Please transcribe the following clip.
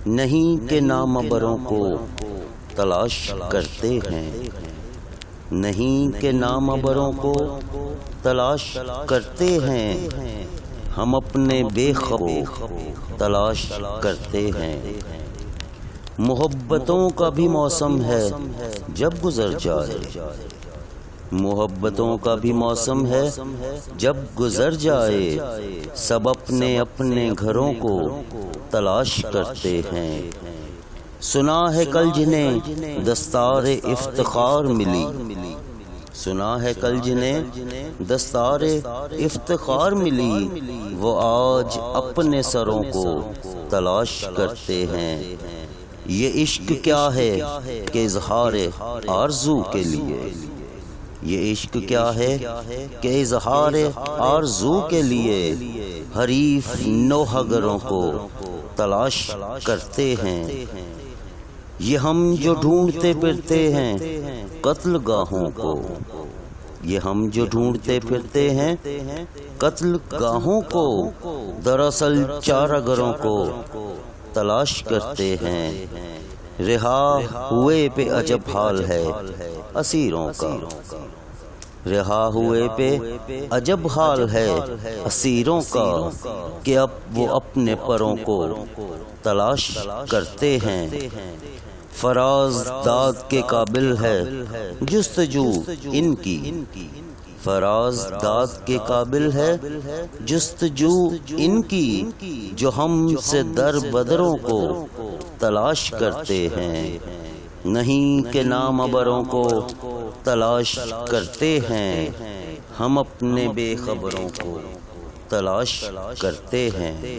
نہیں کہ نامبروں کو تلاش کرتے ہیں، نہیں کہ نامبروں کو تلاش کرتے ہیں، ہم اپنے بے خبروں تلاش کرتے ہیں۔ محبتوں کا بھی موسم ہے جب گزر جائے، محبتوں کا بھی موسم ہے جب گزر جائے، سب اپنے اپنے گھروں کو تلاش کرتے ہیں۔ سنا ہے کل جنہیں دستار افتخار ملی، سنا ہے کل جنہیں دستار افتخار ملی، وہ آج اپنے سروں کو تلاش کرتے ہیں۔ یہ عشق کیا ہے کہ اظہار آرزو کے لیے، یہ عشق کیا ہے کہ اظہار آرزو کے لیے حریف نوحہ گروں کو تلاش کرتے ہیں۔ یہ ہم جو ڈھونڈتے پھرتے ہیں قتل گاہوں کو، یہ ہم جو ڈھونڈتے پھرتے ہیں قتل گاہوں کو، دراصل چارہ گروں کو تلاش کرتے ہیں۔ رہا ہوئے پہ عجب حال ہے اسیروں کا، رہا ہوئے پہ عجب حال ہے اسیروں کا، کہ اب وہ اپنے پروں کو تلاش کرتے ہیں۔ فراز داد کے قابل ہے جستجو ان کی، فراز داد کے قابل ہے جستجو ان کی، جو ہم سے در بدروں کو تلاش کرتے ہیں۔ نہیں کہ نامبروں کو تلاش کرتے ہیں، ہم اپنے بے خبروں کو تلاش کرتے ہیں۔